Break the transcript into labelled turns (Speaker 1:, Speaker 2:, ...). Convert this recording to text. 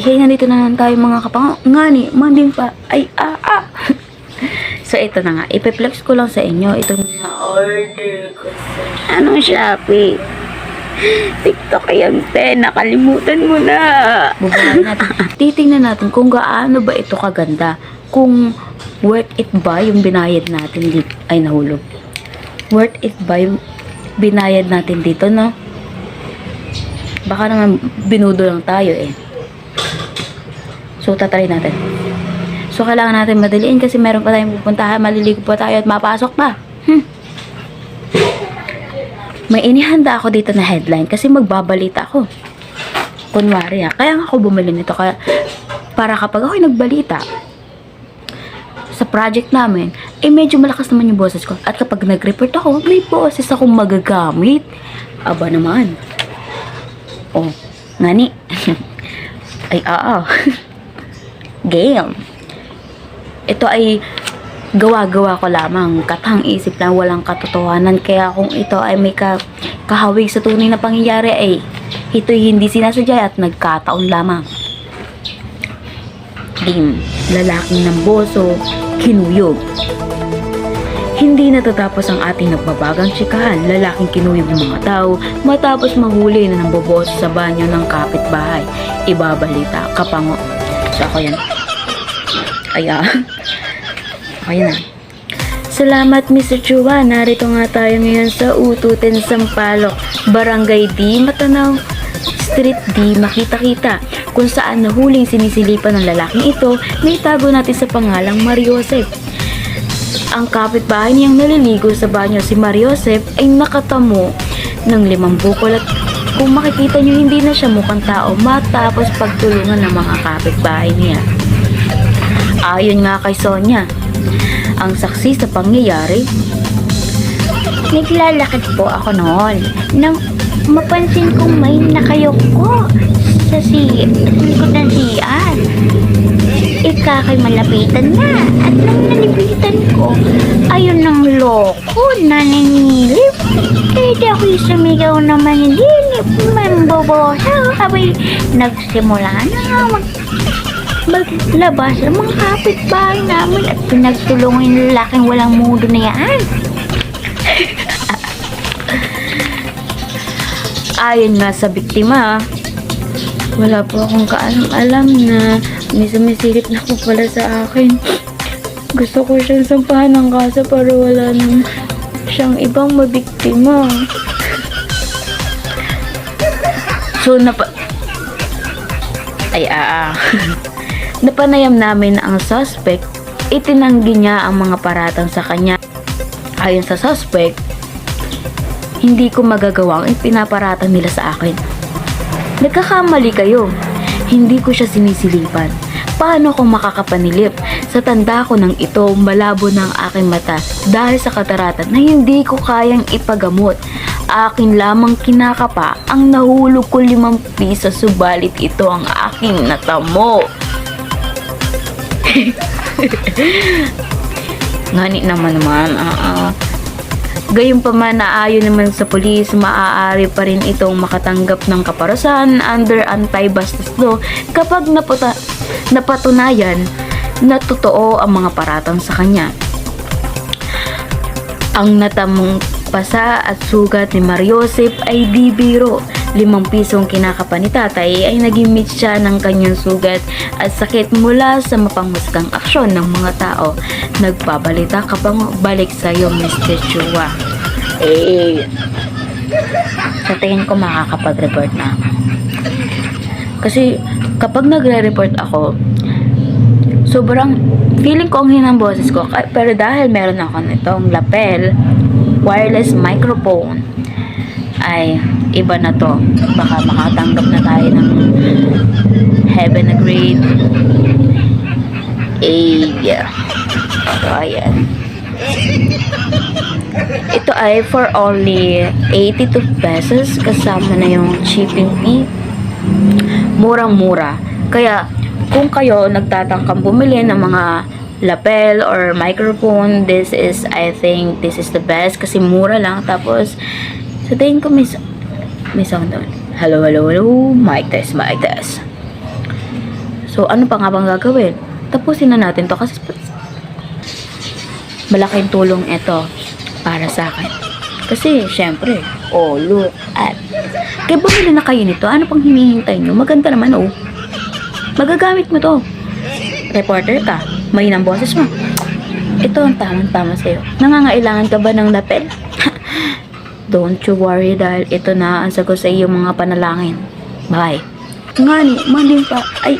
Speaker 1: Hey, nandito na naman tayo mga kapango. Ngani, manding pa. Ay, So, ito na nga. Ipiplex ko lang sa inyo. Itong na-order ko sa... Anong Shopee? TikTok yan, te. Nakalimutan mo na. Bubuhay natin. Titingnan natin kung gaano ba ito kaganda. Kung worth it ba yung binayad natin dito. Ay, nahulog. Worth it ba yung binayad natin dito, no? Baka naman binudo lang tayo, eh. So, tatry natin. So, kailangan natin madaliin kasi meron pa tayong pupuntahan, maliligo pa tayo at mapasok pa. May inihanda ako dito na headline kasi magbabalita ako. Kunwari kaya nga ako bumili nito kaya para kapag ako'y nagbalita sa project namin, medyo malakas naman yung boses ko. At kapag nag-report ako, may boses akong magagamit. Aba naman. Oh, ngani. Ay, game. Ito ay gawa-gawa ko lamang. Katang isip lang, walang katotohanan. Kaya kung ito ay may kahawig sa tunay na pangyayari, ay ito'y hindi sinasadya at nagkataon lamang. Game. Lalaking ng boso, kinuyog. Hindi natatapos ang ating nagbabagang tsikahan. Lalaking kinuyog ng mga tao matapos mahuli na ng boboso sa banyo ng kapitbahay. Ibabalita, kapango. So ako yan. Okay na. Salamat Mr. Chua. Narito nga tayo ngayon sa Ututin, Sampaloc, Barangay D, Matanaw, Street D, Makita-kita, kung saan nahuling sinisilipan ng lalaking ito na itago natin sa pangalang Mariosep. Ang kapitbahay niyang naliligo sa banyo si Mariosep ay nakatamo ng 5 bukol at kung makikita niyo hindi na siya mukhang tao matapos pagtulungan ng mga kapitbahay niya. Ayon nga kay Sonia, ang saksi sa pangyayari, naglalakad po ako noon nang mapansin kong may nakayoko sa likod ng CR. Ikakay malapitan na at nang nalipitan ko, ayun ng loko na nanginilip. Di ako'y sumigaw na manilip, mambobosa. Abay, nagsimula na maglabas ang mga kapitbahay namin at pinagtulungan yung lalaking walang mudo na yan. Ayon nga sa biktima, wala po akong kaalam-alam na may sumisilip na po pala sa akin. Gusto ko siyang sampahan ng kaso para wala nang siyang ibang mabiktima. So, napanayam namin ang suspect, itinanggi niya ang mga paratang sa kanya. Ayon sa suspect, hindi ko magagawa ang pinaparatang nila sa akin. Nagkakamali kayo. Hindi ko siya sinisilipan. Paano ko makakapanilip? Sa tanda ko ng ito, malabo na ang aking mata dahil sa kataratan na hindi ko kayang ipagamot. Akin lamang kinakapa ang nahulog ko 5 piso, subalit ito ang aking natamo. Ngani naman. Gayunpaman na ayon naman sa pulis, maaari pa rin itong makatanggap ng kaparusahan under anti-bastos law kapag napatunayan na totoo ang mga paratang sa kanya. Ang natamong pasa at sugat ni Mariosep ay di biro. 5 pisong kinakapa ni tatay ay nagimit siya ng kanyang sugat at sakit mula sa mapangmusgang aksyon ng mga tao. Nagpabalita ka pang balik sa'yo, Mr. Chua. Sa tingin ko makakapag-report na ako. Kasi kapag nagre-report ako, sobrang feeling ko ang hinang boses ko. Pero dahil meron ako nitong lapel, wireless microphone, ay iba na to. Baka makatanggap na tayo ng heaven na grade. Yeah. So, ayan. Ito ay for only 82 pesos kasama na yung shipping fee. Murang-mura. Kaya, kung kayo nagtatangkang bumili ng mga lapel or microphone, I think this is the best kasi mura lang. Tapos, sa tingin ko may sound doon. Hello. Mic test. So, ano pa nga bang gagawin? Tapusin na natin to kasi malaking tulong ito para sa akin. Kasi, syempre, look at. Kaya bumili na kayo nito. Ano pang hinihintay nyo? Maganda naman, Magagamit mo to. Reporter ka. May ng boses mo. Ito ang tamang-tama sa'yo. Nangangailangan ka ba ng lapel? Don't you worry dahil ito na ang sagot sa iyong mga panalangin. Bye. Nga ni, manding pa. Ay,